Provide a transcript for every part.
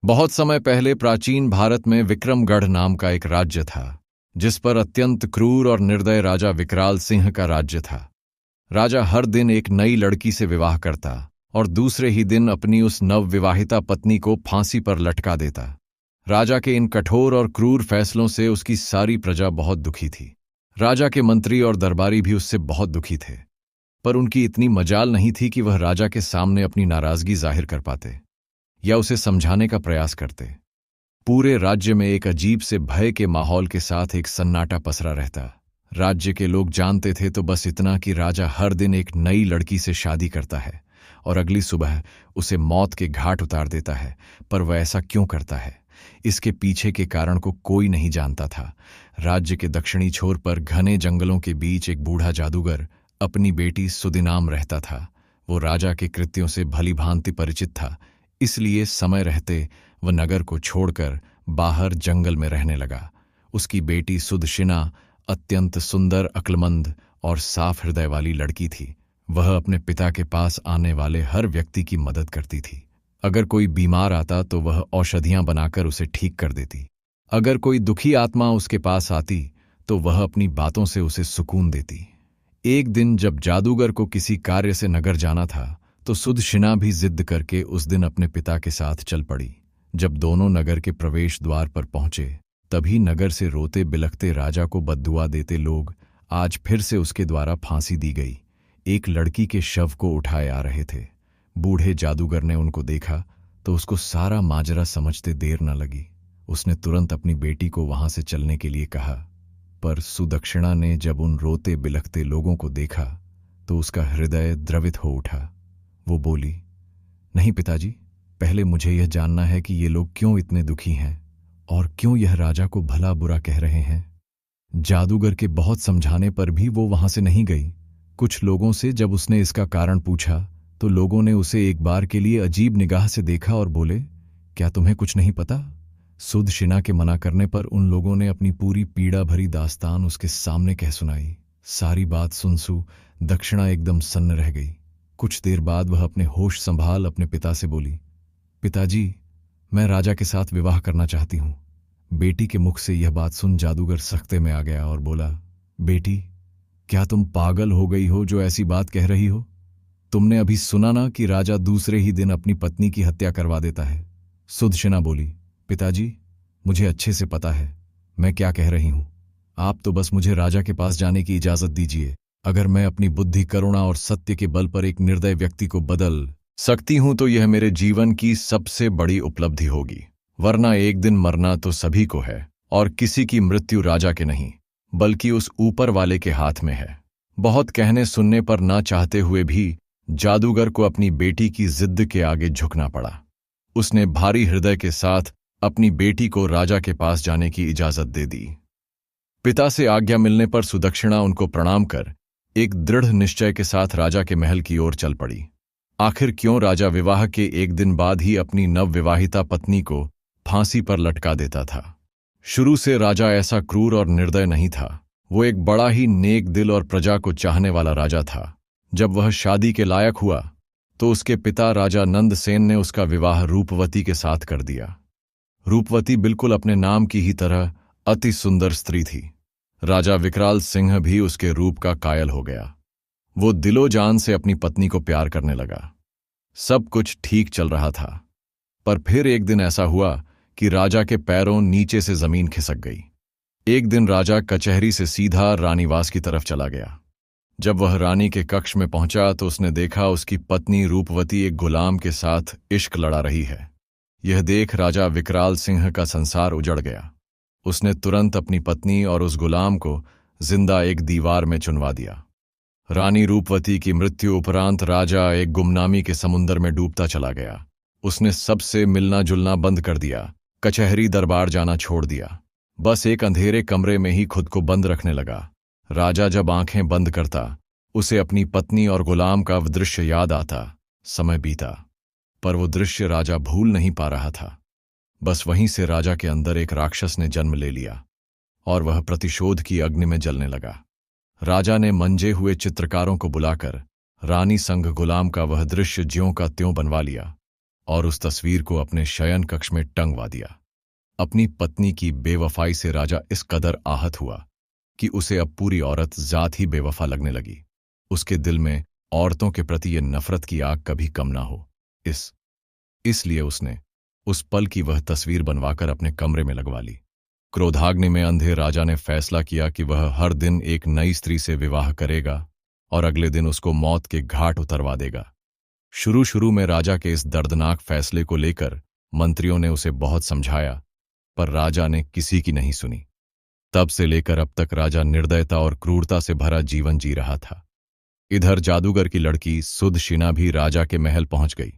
बहुत समय पहले प्राचीन भारत में विक्रमगढ़ नाम का एक राज्य था, जिस पर अत्यंत क्रूर और निर्दय राजा विकराल सिंह का राज्य था। राजा हर दिन एक नई लड़की से विवाह करता और दूसरे ही दिन अपनी उस नवविवाहिता पत्नी को फांसी पर लटका देता। राजा के इन कठोर और क्रूर फैसलों से उसकी सारी प्रजा बहुत दुखी थी। राजा के मंत्री और दरबारी भी उससे बहुत दुखी थे, पर उनकी इतनी मजाल नहीं थी कि वह राजा के सामने अपनी नाराजगी जाहिर कर पाते या उसे समझाने का प्रयास करते। पूरे राज्य में एक अजीब से भय के माहौल के साथ एक सन्नाटा पसरा रहता। राज्य के लोग जानते थे तो बस इतना कि राजा हर दिन एक नई लड़की से शादी करता है और अगली सुबह उसे मौत के घाट उतार देता है। पर वह ऐसा क्यों करता है, इसके पीछे के कारण को कोई नहीं जानता था। राज्य के दक्षिणी छोर पर घने जंगलों के बीच एक बूढ़ा जादूगर अपनी बेटी सुदिनाम रहता था। वो राजा के कृत्यों से भली भांति परिचित था, इसलिए समय रहते वह नगर को छोड़कर बाहर जंगल में रहने लगा। उसकी बेटी सुदशिना अत्यंत सुंदर, अक्लमंद और साफ हृदय वाली लड़की थी। वह अपने पिता के पास आने वाले हर व्यक्ति की मदद करती थी। अगर कोई बीमार आता तो वह औषधियां बनाकर उसे ठीक कर देती। अगर कोई दुखी आत्मा उसके पास आती तो वह अपनी बातों से उसे सुकून देती। एक दिन जब जादूगर को किसी कार्य से नगर जाना था तो सुदशिना भी जिद करके उस दिन अपने पिता के साथ चल पड़ी। जब दोनों नगर के प्रवेश द्वार पर पहुंचे तभी नगर से रोते बिलखते राजा को बद्दुआ देते लोग आज फिर से उसके द्वारा फांसी दी गई एक लड़की के शव को उठाए आ रहे थे। बूढ़े जादूगर ने उनको देखा तो उसको सारा माजरा समझते देर न लगी। उसने तुरंत अपनी बेटी को वहां से चलने के लिए कहा, पर सुदक्षिणा ने जब उन रोते बिलखते लोगों को देखा तो उसका हृदय द्रवित हो उठा। वो बोली, नहीं पिताजी, पहले मुझे यह जानना है कि ये लोग क्यों इतने दुखी हैं और क्यों यह राजा को भला बुरा कह रहे हैं। जादूगर के बहुत समझाने पर भी वो वहां से नहीं गई। कुछ लोगों से जब उसने इसका कारण पूछा तो लोगों ने उसे एक बार के लिए अजीब निगाह से देखा और बोले, क्या तुम्हें कुछ नहीं पता? सुदशिना के मना करने पर उन लोगों ने अपनी पूरी पीड़ा भरी दास्तान उसके सामने कह सुनाई। सारी बात सुन दक्षिणा एकदम सन्न रह गई। कुछ देर बाद वह अपने होश संभाल अपने पिता से बोली, पिताजी, मैं राजा के साथ विवाह करना चाहती हूं। बेटी के मुख से यह बात सुन जादूगर सख्ते में आ गया और बोला, बेटी, क्या तुम पागल हो गई हो जो ऐसी बात कह रही हो? तुमने अभी सुना ना कि राजा दूसरे ही दिन अपनी पत्नी की हत्या करवा देता है। सुदशिना बोली, पिताजी, मुझे अच्छे से पता है मैं क्या कह रही हूं। आप तो बस मुझे राजा के पास जाने की इजाजत दीजिए। अगर मैं अपनी बुद्धि, करुणा और सत्य के बल पर एक निर्दय व्यक्ति को बदल सकती हूं तो यह मेरे जीवन की सबसे बड़ी उपलब्धि होगी। वरना एक दिन मरना तो सभी को है और किसी की मृत्यु राजा के नहीं बल्कि उस ऊपर वाले के हाथ में है। बहुत कहने सुनने पर ना चाहते हुए भी जादूगर को अपनी बेटी की जिद के आगे झुकना पड़ा। उसने भारी हृदय के साथ अपनी बेटी को राजा के पास जाने की इजाजत दे दी। पिता से आज्ञा मिलने पर सुदक्षिणा उनको प्रणाम कर एक दृढ़ निश्चय के साथ राजा के महल की ओर चल पड़ी। आखिर क्यों राजा विवाह के एक दिन बाद ही अपनी नवविवाहिता पत्नी को फांसी पर लटका देता था? शुरू से राजा ऐसा क्रूर और निर्दय नहीं था। वो एक बड़ा ही नेक दिल और प्रजा को चाहने वाला राजा था। जब वह शादी के लायक हुआ तो उसके पिता राजा नंदसेन ने उसका विवाह रूपवती के साथ कर दिया। रूपवती बिल्कुल अपने नाम की ही तरह अति सुंदर स्त्री थी। राजा विकराल सिंह भी उसके रूप का कायल हो गया। वो दिलो जान से अपनी पत्नी को प्यार करने लगा। सब कुछ ठीक चल रहा था, पर फिर एक दिन ऐसा हुआ कि राजा के पैरों नीचे से जमीन खिसक गई। एक दिन राजा कचहरी से सीधा रानीवास की तरफ चला गया। जब वह रानी के कक्ष में पहुंचा तो उसने देखा उसकी पत्नी रूपवती एक गुलाम के साथ इश्क लड़ा रही है। यह देख राजा विकराल सिंह का संसार उजड़ गया। उसने तुरंत अपनी पत्नी और उस गुलाम को जिंदा एक दीवार में चुनवा दिया। रानी रूपवती की मृत्यु उपरांत राजा एक गुमनामी के समुंदर में डूबता चला गया। उसने सबसे मिलना जुलना बंद कर दिया, कचहरी दरबार जाना छोड़ दिया। बस एक अंधेरे कमरे में ही खुद को बंद रखने लगा। राजा जब आंखें बंद करता उसे अपनी पत्नी और गुलाम का वह दृश्य याद आता। समय बीता, पर वो दृश्य राजा भूल नहीं पा रहा था। बस वहीं से राजा के अंदर एक राक्षस ने जन्म ले लिया और वह प्रतिशोध की अग्नि में जलने लगा। राजा ने मंजे हुए चित्रकारों को बुलाकर रानी संग गुलाम का वह दृश्य ज्यों का त्यों बनवा लिया। और उस तस्वीर को अपने शयन कक्ष में टंगवा दिया। अपनी पत्नी की बेवफाई से राजा इस कदर आहत हुआ कि उसे अब पूरी औरत जात ही बेवफा लगने लगी। उसके दिल में औरतों के प्रति ये नफरत की आग कभी कम ना हो, इसलिए उसने उस पल की वह तस्वीर बनवाकर अपने कमरे में लगवा ली। क्रोधाग्नि में अंधे राजा ने फैसला किया कि वह हर दिन एक नई स्त्री से विवाह करेगा और अगले दिन उसको मौत के घाट उतरवा देगा। शुरू शुरू में राजा के इस दर्दनाक फैसले को लेकर मंत्रियों ने उसे बहुत समझाया, पर राजा ने किसी की नहीं सुनी। तब से लेकर अब तक राजा निर्दयता और क्रूरता से भरा जीवन जी रहा था। इधर जादूगर की लड़की सुदशिना भी राजा के महल पहुंच गई।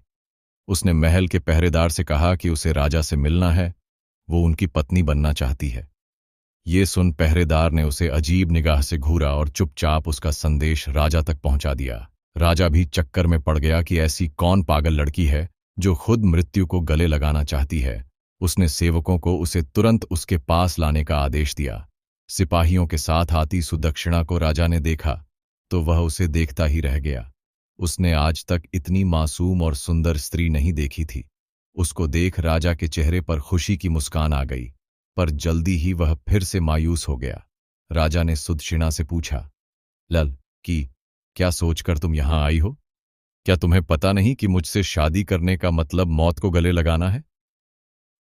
उसने महल के पहरेदार से कहा कि उसे राजा से मिलना है, वो उनकी पत्नी बनना चाहती है। ये सुन पहरेदार ने उसे अजीब निगाह से घूरा और चुपचाप उसका संदेश राजा तक पहुंचा दिया। राजा भी चक्कर में पड़ गया कि ऐसी कौन पागल लड़की है जो खुद मृत्यु को गले लगाना चाहती है। उसने सेवकों को उसे तुरंत उसके पास लाने का आदेश दिया। सिपाहियों के साथ आती सुदक्षिणा को राजा ने देखा तो वह उसे देखता ही रह गया। उसने आज तक इतनी मासूम और सुंदर स्त्री नहीं देखी थी। उसको देख राजा के चेहरे पर खुशी की मुस्कान आ गई, पर जल्दी ही वह फिर से मायूस हो गया। राजा ने सुदक्षिणा से पूछा, लल की क्या सोचकर तुम यहां आई हो? क्या तुम्हें पता नहीं कि मुझसे शादी करने का मतलब मौत को गले लगाना है?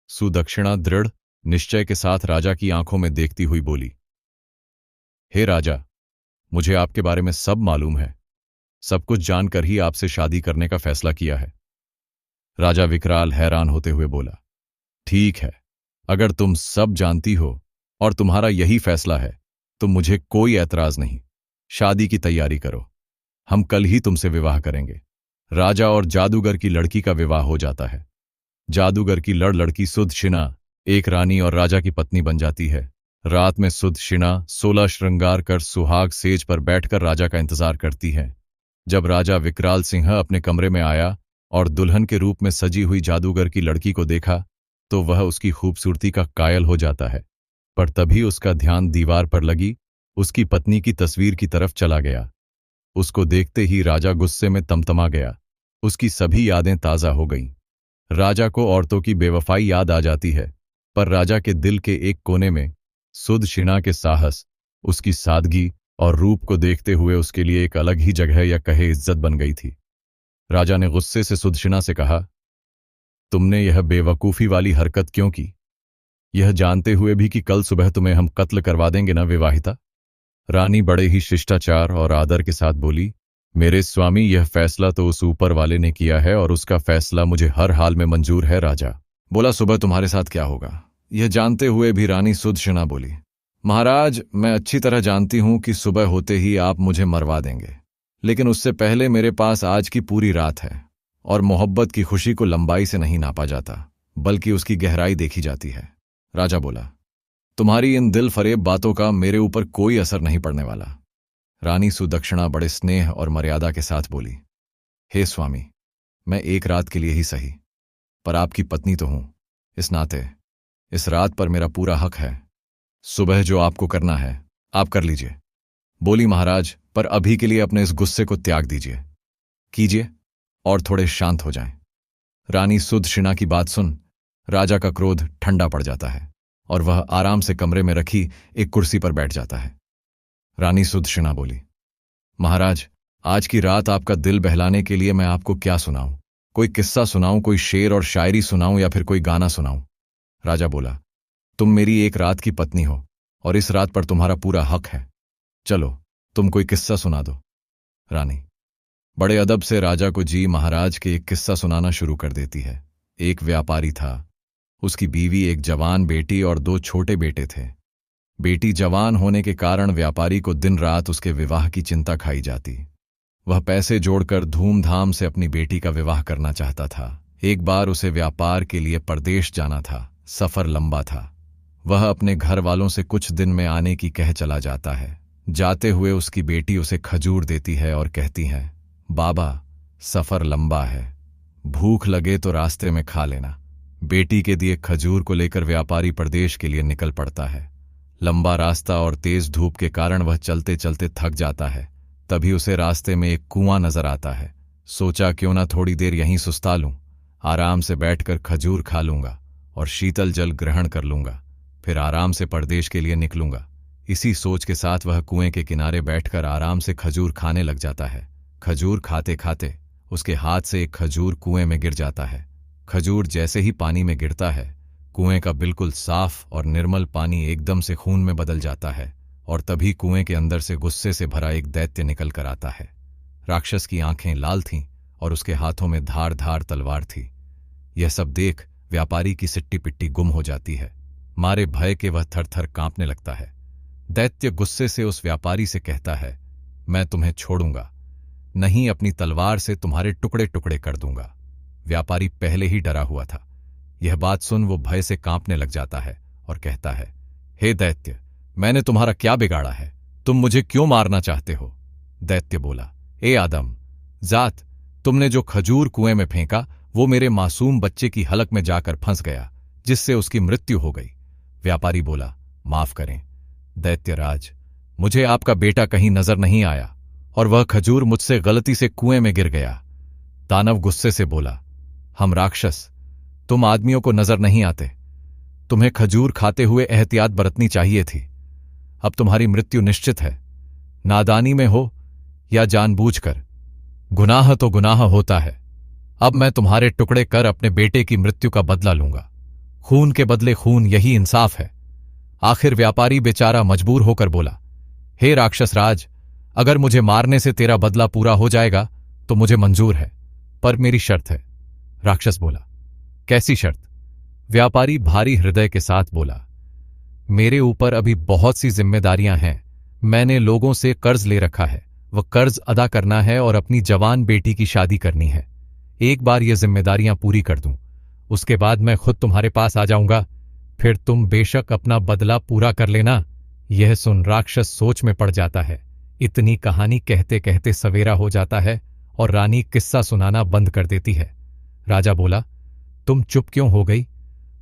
सुदक्षिणा दृढ़ निश्चय के साथ राजा की आंखों में देखती हुई बोली, हे राजा, मुझे आपके बारे में सब मालूम है। सब कुछ जानकर ही आपसे शादी करने का फैसला किया है। राजा विकराल हैरान होते हुए बोला, ठीक है, अगर तुम सब जानती हो और तुम्हारा यही फैसला है तो मुझे कोई ऐतराज नहीं। शादी की तैयारी करो, हम कल ही तुमसे विवाह करेंगे। राजा और जादूगर की लड़की का विवाह हो जाता है। जादूगर की लड़की सुदशिना एक रानी और राजा की पत्नी बन जाती है। रात में सुदशिना 16 श्रृंगार कर सुहाग सेज पर बैठकर राजा का इंतजार करती है। जब राजा विकराल सिंह अपने कमरे में आया और दुल्हन के रूप में सजी हुई जादूगर की लड़की को देखा तो वह उसकी खूबसूरती का कायल हो जाता है। पर तभी उसका ध्यान दीवार पर लगी उसकी पत्नी की तस्वीर की तरफ चला गया। उसको देखते ही राजा गुस्से में तमतमा गया। उसकी सभी यादें ताज़ा हो गईं। राजा को औरतों की बेवफाई याद आ जाती है, पर राजा के दिल के एक कोने में सुदशिना के साहस, उसकी सादगी और रूप को देखते हुए उसके लिए एक अलग ही जगह या कहे इज्जत बन गई थी। राजा ने गुस्से से सुदशिना से कहा, तुमने यह बेवकूफ़ी वाली हरकत क्यों की? यह जानते हुए भी कि कल सुबह तुम्हें हम कत्ल करवा देंगे ना विवाहिता? रानी बड़े ही शिष्टाचार और आदर के साथ बोली, मेरे स्वामी, यह फैसला तो उस ऊपर वाले ने किया है और उसका फैसला मुझे हर हाल में मंजूर है। राजा बोला, सुबह तुम्हारे साथ क्या होगा? यह जानते हुए भी रानी सुदशिना बोली, महाराज, मैं अच्छी तरह जानती हूं कि सुबह होते ही आप मुझे मरवा देंगे, लेकिन उससे पहले मेरे पास आज की पूरी रात है और मोहब्बत की खुशी को लंबाई से नहीं नापा जाता, बल्कि उसकी गहराई देखी जाती है। राजा बोला, तुम्हारी इन दिल फरेब बातों का मेरे ऊपर कोई असर नहीं पड़ने वाला। रानी सुदक्षिणा बड़े स्नेह और मर्यादा के साथ बोली, हे स्वामी, मैं एक रात के लिए ही सही, पर आपकी पत्नी तो हूं। इस नाते इस रात पर मेरा पूरा हक है। सुबह जो आपको करना है आप कर लीजिए। बोली, महाराज, पर अभी के लिए अपने इस गुस्से को त्याग दीजिए, कीजिए और थोड़े शांत हो जाएं। रानी सुदशिना की बात सुन राजा का क्रोध ठंडा पड़ जाता है और वह आराम से कमरे में रखी एक कुर्सी पर बैठ जाता है। रानी सुदशिना बोली, महाराज, आज की रात आपका दिल बहलाने के लिए मैं आपको क्या सुनाऊं? कोई किस्सा सुनाऊं, कोई शेर और शायरी सुनाऊं या फिर कोई गाना सुनाऊं? राजा बोला, तुम मेरी एक रात की पत्नी हो और इस रात पर तुम्हारा पूरा हक है। चलो, तुम कोई किस्सा सुना दो। रानी बड़े अदब से राजा को जी महाराज के एक किस्सा सुनाना शुरू कर देती है। एक व्यापारी था। उसकी बीवी, एक जवान बेटी और 2 छोटे बेटे थे। बेटी जवान होने के कारण व्यापारी को दिन रात उसके विवाह की चिंता खाई जाती। वह पैसे जोड़कर धूमधाम से अपनी बेटी का विवाह करना चाहता था। एक बार उसे व्यापार के लिए परदेश जाना था। सफर लंबा था। वह अपने घर वालों से कुछ दिन में आने की कह चला जाता है। जाते हुए उसकी बेटी उसे खजूर देती है और कहती है, बाबा, सफर लंबा है, भूख लगे तो रास्ते में खा लेना। बेटी के दिए खजूर को लेकर व्यापारी प्रदेश के लिए निकल पड़ता है। लंबा रास्ता और तेज धूप के कारण वह चलते चलते थक जाता है। तभी उसे रास्ते में एक कुआं नजर आता है। सोचा, क्यों ना थोड़ी देर यहीं सुस्ता लूं। आराम से बैठकर खजूर खा लूंगा और शीतल जल ग्रहण कर लूंगा, फिर आराम से परदेश के लिए निकलूंगा। इसी सोच के साथ वह कुएं के किनारे बैठकर आराम से खजूर खाने लग जाता है। खजूर खाते खाते उसके हाथ से एक खजूर कुएं में गिर जाता है। खजूर जैसे ही पानी में गिरता है, कुएं का बिल्कुल साफ और निर्मल पानी एकदम से खून में बदल जाता है और तभी कुएं के अंदर से गुस्से से भरा एक दैत्य निकल कर आता है। राक्षस की आंखें लाल थीं और उसके हाथों में धार धार तलवार थी। यह सब देख व्यापारी की सिट्टी पिट्टी गुम हो जाती है। मारे भय के वह थर थर कांपने लगता है। दैत्य गुस्से से उस व्यापारी से कहता है, मैं तुम्हें छोड़ूंगा नहीं, अपनी तलवार से तुम्हारे टुकड़े टुकड़े कर दूंगा। व्यापारी पहले ही डरा हुआ था। यह बात सुन वो भय से कांपने लग जाता है और कहता है, हे दैत्य, मैंने तुम्हारा क्या बिगाड़ा है? तुम मुझे क्यों मारना चाहते हो? दैत्य बोला, ए आदम जात, तुमने जो खजूर कुएं में फेंका वो मेरे मासूम बच्चे की हलक में जाकर फंस गया, जिससे उसकी मृत्यु हो गई। व्यापारी बोला, माफ करें दैत्यराज, मुझे आपका बेटा कहीं नजर नहीं आया और वह खजूर मुझसे गलती से कुएं में गिर गया। दानव गुस्से से बोला, हम राक्षस, तुम आदमियों को नजर नहीं आते। तुम्हें खजूर खाते हुए एहतियात बरतनी चाहिए थी। अब तुम्हारी मृत्यु निश्चित है। नादानी में हो या जानबूझकर, गुनाह तो गुनाह होता है। अब मैं तुम्हारे टुकड़े कर अपने बेटे की मृत्यु का बदला लूंगा। खून के बदले खून, यही इंसाफ है। आखिर व्यापारी बेचारा मजबूर होकर बोला, हे राक्षस राज, अगर मुझे मारने से तेरा बदला पूरा हो जाएगा तो मुझे मंजूर है, पर मेरी शर्त है। राक्षस बोला, कैसी शर्त? व्यापारी भारी हृदय के साथ बोला, मेरे ऊपर अभी बहुत सी जिम्मेदारियां हैं। मैंने लोगों से कर्ज ले रखा है, वह कर्ज अदा करना है और अपनी जवान बेटी की शादी करनी है। एक बार ये जिम्मेदारियां पूरी कर दूं, उसके बाद मैं खुद तुम्हारे पास आ जाऊंगा, फिर तुम बेशक अपना बदला पूरा कर लेना। यह सुन राक्षस सोच में पड़ जाता है। इतनी कहानी कहते कहते सवेरा हो जाता है और रानी किस्सा सुनाना बंद कर देती है। राजा बोला, तुम चुप क्यों हो गई?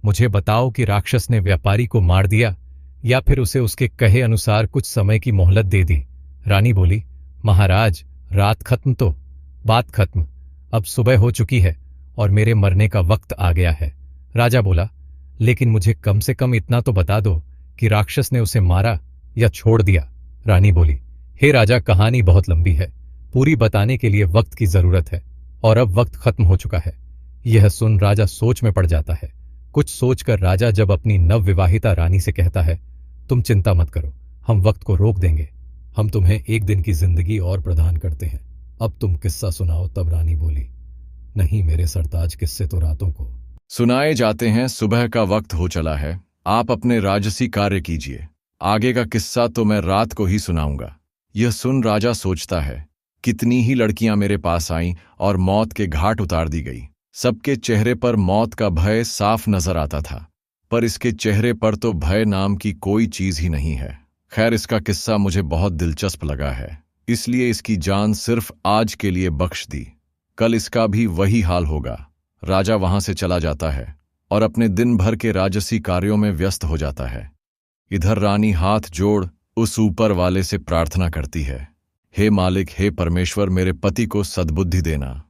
मुझे बताओ कि राक्षस ने व्यापारी को मार दिया या फिर उसे उसके कहे अनुसार कुछ समय की मोहलत दे दी? रानी बोली, महाराज, रात खत्म तो बात खत्म। अब सुबह हो चुकी है और मेरे मरने का वक्त आ गया है। राजा बोला, लेकिन मुझे कम से कम इतना तो बता दो कि राक्षस ने उसे मारा या छोड़ दिया। रानी बोली, हे राजा, कहानी बहुत लंबी है, पूरी बताने के लिए वक्त की जरूरत है और अब वक्त खत्म हो चुका है। यह सुन राजा सोच में पड़ जाता है। कुछ सोचकर राजा जब अपनी नवविवाहिता रानी से कहता है, तुम चिंता मत करो, हम वक्त को रोक देंगे। हम तुम्हें एक दिन की जिंदगी और प्रदान करते हैं। अब तुम किस्सा सुनाओ। तब रानी बोली, नहीं मेरे सरताज, किस्से तो रातों को सुनाए जाते हैं। सुबह का वक्त हो चला है, आप अपने राजसी कार्य कीजिए। आगे का किस्सा तो मैं रात को ही सुनाऊंगा। यह सुन राजा सोचता है, कितनी ही लड़कियां मेरे पास आईं और मौत के घाट उतार दी गई। सबके चेहरे पर मौत का भय साफ नजर आता था, पर इसके चेहरे पर तो भय नाम की कोई चीज ही नहीं है। खैर, इसका किस्सा मुझे बहुत दिलचस्प लगा है, इसलिए इसकी जान सिर्फ आज के लिए बख्श दी। कल इसका भी वही हाल होगा। राजा वहां से चला जाता है और अपने दिन भर के राजसी कार्यों में व्यस्त हो जाता है। इधर रानी हाथ जोड़ उस ऊपर वाले से प्रार्थना करती है, हे मालिक, हे परमेश्वर, मेरे पति को सद्बुद्धि देना,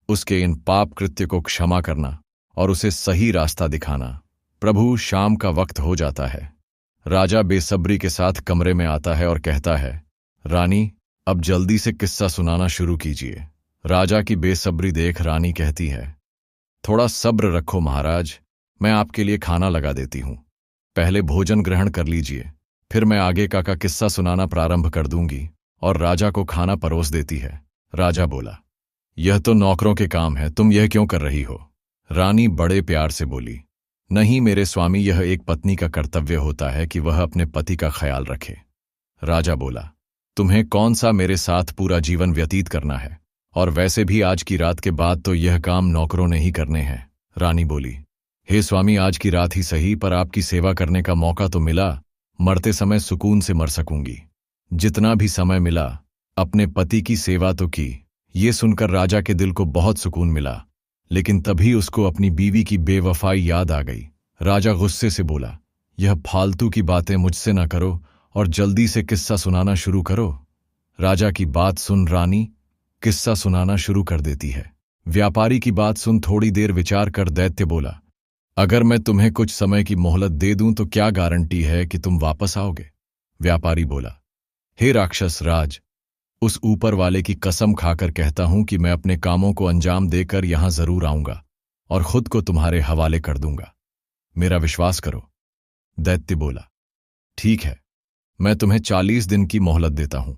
उसके इन पाप कृत्य को क्षमा करना और उसे सही रास्ता दिखाना। प्रभु, शाम का वक्त हो जाता है। राजा बेसब्री के साथ कमरे में आता है और कहता है, रानी, अब जल्दी से किस्सा सुनाना शुरू कीजिए। राजा की बेसब्री देख रानी कहती है, थोड़ा सब्र रखो महाराज, मैं आपके लिए खाना लगा देती हूं। पहले भोजन ग्रहण कर लीजिए, फिर मैं आगे का किस्सा सुनाना प्रारंभ कर दूंगी। और राजा को खाना परोस देती है। राजा बोला, यह तो नौकरों के काम है, तुम यह क्यों कर रही हो? रानी बड़े प्यार से बोली, नहीं मेरे स्वामी, यह एक पत्नी का कर्तव्य होता है कि वह अपने पति का ख्याल रखे। राजा बोला, तुम्हें कौन सा मेरे साथ पूरा जीवन व्यतीत करना है, और वैसे भी आज की रात के बाद तो यह काम नौकरों ने ही करने हैं। रानी बोली, हे स्वामी, आज की रात ही सही, पर आपकी सेवा करने का मौका तो मिला, मरते समय सुकून से मर सकूंगी। जितना भी समय मिला अपने पति की सेवा तो की। ये सुनकर राजा के दिल को बहुत सुकून मिला, लेकिन तभी उसको अपनी बीवी की बेवफाई याद आ गई। राजा गुस्से से बोला, यह फालतू की बातें मुझसे ना करो और जल्दी से किस्सा सुनाना शुरू करो। राजा की बात सुन रानी किस्सा सुनाना शुरू कर देती है। व्यापारी की बात सुन थोड़ी देर विचार कर दैत्य बोला, अगर मैं तुम्हें कुछ समय की मोहलत दे दूं तो क्या गारंटी है कि तुम वापस आओगे? व्यापारी बोला, हे राक्षस राज, उस ऊपर वाले की कसम खाकर कहता हूं कि मैं अपने कामों को अंजाम देकर यहां जरूर आऊंगा और खुद को तुम्हारे हवाले कर दूंगा। मेरा विश्वास करो। दैत्य बोला, ठीक है, मैं तुम्हें 40 दिन की मोहलत देता हूं।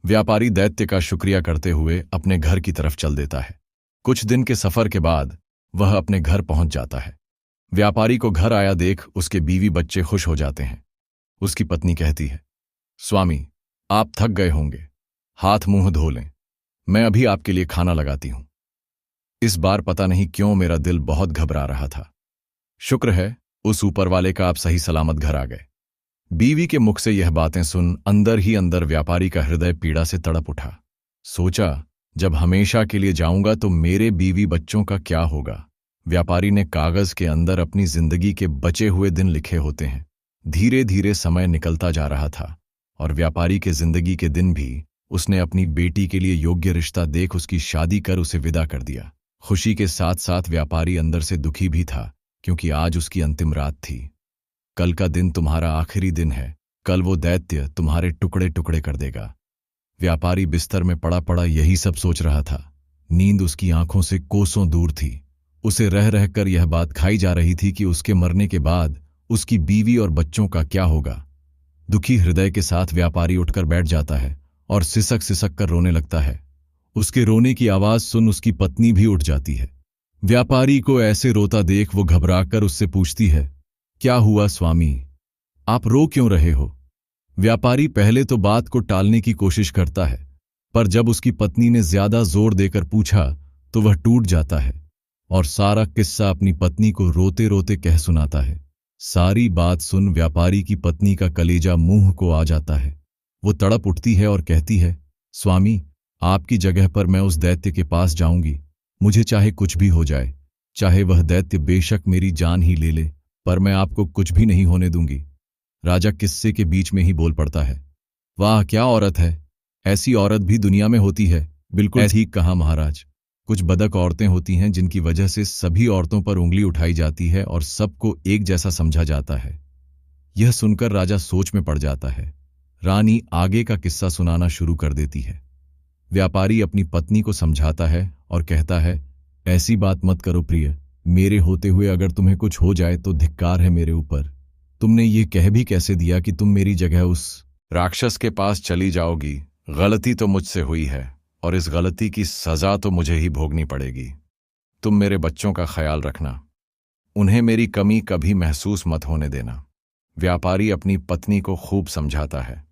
व्यापारी दैत्य का शुक्रिया करते हुए अपने घर की तरफ चल देता है। कुछ दिन के सफर के बाद वह अपने घर पहुंच जाता है। व्यापारी को घर आया देख उसके बीवी बच्चे खुश हो जाते हैं। उसकी पत्नी कहती है, स्वामी, आप थक गए होंगे, हाथ मुंह धो लें, मैं अभी आपके लिए खाना लगाती हूं। इस बार पता नहीं क्यों मेरा दिल बहुत घबरा रहा था। शुक्र है उस ऊपर वाले का आप सही सलामत घर आ गए। बीवी के मुख से यह बातें सुन अंदर ही अंदर व्यापारी का हृदय पीड़ा से तड़प उठा। सोचा, जब हमेशा के लिए जाऊंगा तो मेरे बीवी बच्चों का क्या होगा? व्यापारी ने कागज के अंदर अपनी जिंदगी के बचे हुए दिन लिखे होते हैं। धीरे धीरे समय निकलता जा रहा था और व्यापारी के जिंदगी के दिन भी उसने अपनी बेटी के लिए योग्य रिश्ता देख उसकी शादी कर उसे विदा कर दिया। खुशी के साथ साथ व्यापारी अंदर से दुखी भी था, क्योंकि आज उसकी अंतिम रात थी। कल का दिन तुम्हारा आखिरी दिन है, कल वो दैत्य तुम्हारे टुकड़े टुकड़े कर देगा। व्यापारी बिस्तर में पड़ा पड़ा यही सब सोच रहा था। नींद उसकी आंखों से कोसों दूर थी। उसे रह रहकर यह बात खाई जा रही थी कि उसके मरने के बाद उसकी बीवी और बच्चों का क्या होगा। दुखी हृदय के साथ व्यापारी उठकर बैठ जाता है और सिसक सिसक कर रोने लगता है। उसके रोने की आवाज सुन उसकी पत्नी भी उठ जाती है। व्यापारी को ऐसे रोता देख वो घबराकर उससे पूछती है, क्या हुआ स्वामी, आप रो क्यों रहे हो? व्यापारी पहले तो बात को टालने की कोशिश करता है, पर जब उसकी पत्नी ने ज्यादा जोर देकर पूछा तो वह टूट जाता है और सारा किस्सा अपनी पत्नी को रोते रोते कह सुनाता है। सारी बात सुन व्यापारी की पत्नी का कलेजा मुंह को आ जाता है। वो तड़प उठती है और कहती है, स्वामी, आपकी जगह पर मैं उस दैत्य के पास जाऊंगी। मुझे चाहे कुछ भी हो जाए, चाहे वह दैत्य बेशक मेरी जान ही ले ले, पर मैं आपको कुछ भी नहीं होने दूंगी। राजा किस्से के बीच में ही बोल पड़ता है, वाह क्या औरत है, ऐसी औरत भी दुनिया में होती है। बिल्कुल ठीक कहा महाराज। कुछ बदक औरतें होती हैं जिनकी वजह से सभी औरतों पर उंगली उठाई जाती है और सबको एक जैसा समझा जाता है। यह सुनकर राजा सोच में पड़ जाता है। रानी आगे का किस्सा सुनाना शुरू कर देती है। व्यापारी अपनी पत्नी को समझाता है और कहता है, ऐसी बात मत करो प्रिय, मेरे होते हुए अगर तुम्हें कुछ हो जाए तो धिक्कार है मेरे ऊपर। तुमने ये कह भी कैसे दिया कि तुम मेरी जगह उस राक्षस के पास चली जाओगी? गलती तो मुझसे हुई है और इस गलती की सजा तो मुझे ही भोगनी पड़ेगी। तुम मेरे बच्चों का ख्याल रखना, उन्हें मेरी कमी कभी महसूस मत होने देना। व्यापारी अपनी पत्नी को खूब समझाता है।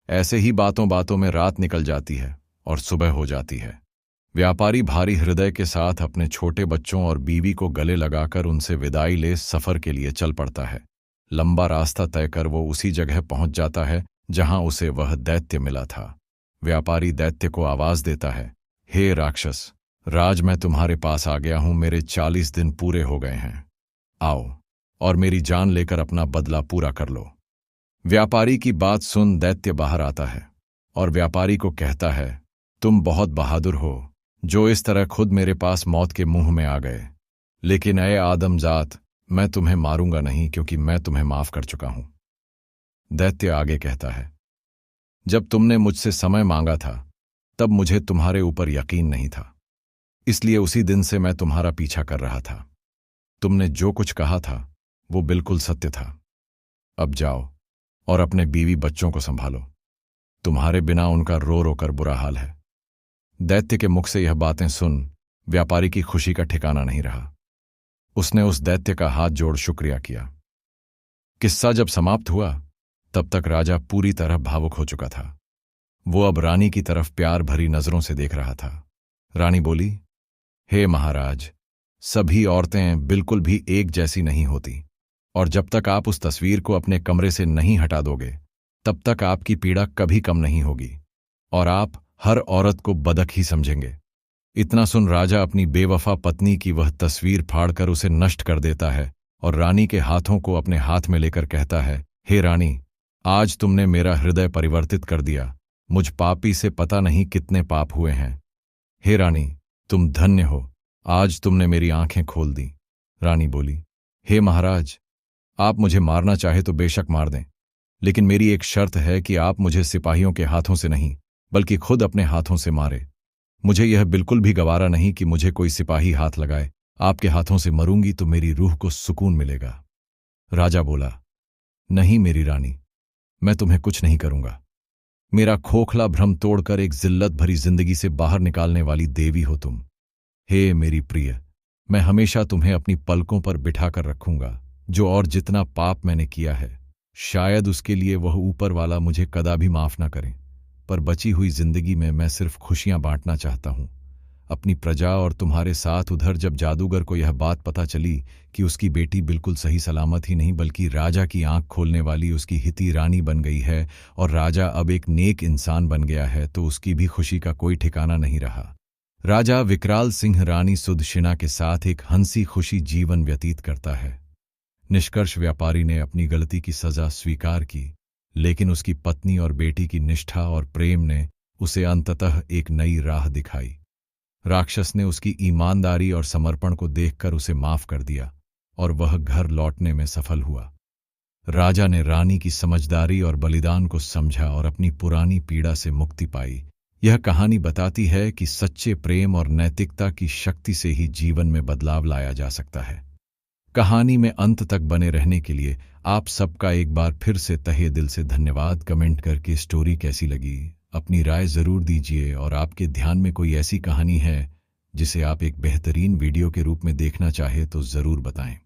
ऐसे ही बातों बातों में रात निकल जाती है और सुबह हो जाती है। व्यापारी भारी हृदय के साथ अपने छोटे बच्चों और बीवी को गले लगाकर उनसे विदाई ले सफर के लिए चल पड़ता है। लंबा रास्ता तय कर वो उसी जगह पहुंच जाता है जहां उसे वह दैत्य मिला था। व्यापारी दैत्य को आवाज देता है, हे राक्षस राज, मैं तुम्हारे पास आ गया हूं। मेरे 40 दिन पूरे हो गए हैं। आओ और मेरी जान लेकर अपना बदला पूरा कर लो। व्यापारी की बात सुन दैत्य बाहर आता है और व्यापारी को कहता है, तुम बहुत बहादुर हो जो इस तरह खुद मेरे पास मौत के मुंह में आ गए। लेकिन ऐ आदमजात, मैं तुम्हें मारूंगा नहीं, क्योंकि मैं तुम्हें माफ कर चुका हूं। दैत्य आगे कहता है, जब तुमने मुझसे समय मांगा था तब मुझे तुम्हारे ऊपर यकीन नहीं था, इसलिए उसी दिन से मैं तुम्हारा पीछा कर रहा था। तुमने जो कुछ कहा था वो बिल्कुल सत्य था। अब जाओ और अपने बीवी बच्चों को संभालो, तुम्हारे बिना उनका रो रो कर बुरा हाल है। दैत्य के मुख से यह बातें सुन व्यापारी की खुशी का ठिकाना नहीं रहा। उसने उस दैत्य का हाथ जोड़ शुक्रिया किया। किस्सा जब समाप्त हुआ तब तक राजा पूरी तरह भावुक हो चुका था। वो अब रानी की तरफ प्यार भरी नजरों से देख रहा था। रानी बोली, हे महाराज, सभी औरतें बिल्कुल भी एक जैसी नहीं होती, और जब तक आप उस तस्वीर को अपने कमरे से नहीं हटा दोगे तब तक आपकी पीड़ा कभी कम नहीं होगी और आप हर औरत को बदक ही समझेंगे। इतना सुन राजा अपनी बेवफा पत्नी की वह तस्वीर फाड़कर उसे नष्ट कर देता है और रानी के हाथों को अपने हाथ में लेकर कहता है, हे रानी, आज तुमने मेरा हृदय परिवर्तित कर दिया। मुझ पापी से पता नहीं कितने पाप हुए हैं। हे रानी, तुम धन्य हो, आज तुमने मेरी आंखें खोल दी। रानी बोली, हे महाराज, आप मुझे मारना चाहे तो बेशक मार दें, लेकिन मेरी एक शर्त है कि आप मुझे सिपाहियों के हाथों से नहीं बल्कि खुद अपने हाथों से मारे। मुझे यह बिल्कुल भी गवारा नहीं कि मुझे कोई सिपाही हाथ लगाए। आपके हाथों से मरूंगी तो मेरी रूह को सुकून मिलेगा। राजा बोला, नहीं मेरी रानी, मैं तुम्हें कुछ नहीं करूंगा। मेरा खोखला भ्रम तोड़कर एक जिल्लत भरी जिंदगी से बाहर निकालने वाली देवी हो तुम। हे मेरी प्रिय, मैं हमेशा तुम्हें अपनी पलकों पर बिठाकर रखूंगा। जो और जितना पाप मैंने किया है, शायद उसके लिए वह ऊपर वाला मुझे कदा भी माफ ना करे, पर बची हुई जिंदगी में मैं सिर्फ खुशियां बांटना चाहता हूं अपनी प्रजा और तुम्हारे साथ। उधर जब जादूगर को यह बात पता चली कि उसकी बेटी बिल्कुल सही सलामत ही नहीं बल्कि राजा की आंख खोलने वाली उसकी हिती रानी बन गई है और राजा अब एक नेक इंसान बन गया है, तो उसकी भी खुशी का कोई ठिकाना नहीं रहा। राजा विकराल सिंह रानी सुदक्षिणा के साथ एक हंसी खुशी जीवन व्यतीत करता है। निष्कर्ष व्यापारी ने अपनी गलती की सजा स्वीकार की, लेकिन उसकी पत्नी और बेटी की निष्ठा और प्रेम ने उसे अंततः एक नई राह दिखाई। राक्षस ने उसकी ईमानदारी और समर्पण को देखकर उसे माफ कर दिया और वह घर लौटने में सफल हुआ। राजा ने रानी की समझदारी और बलिदान को समझा और अपनी पुरानी पीड़ा से मुक्ति पाई। यह कहानी बताती है कि सच्चे प्रेम और नैतिकता की शक्ति से ही जीवन में बदलाव लाया जा सकता है। कहानी में अंत तक बने रहने के लिए आप सबका एक बार फिर से तहे दिल से धन्यवाद। कमेंट करके स्टोरी कैसी लगी अपनी राय जरूर दीजिए, और आपके ध्यान में कोई ऐसी कहानी है जिसे आप एक बेहतरीन वीडियो के रूप में देखना चाहे तो जरूर बताएं।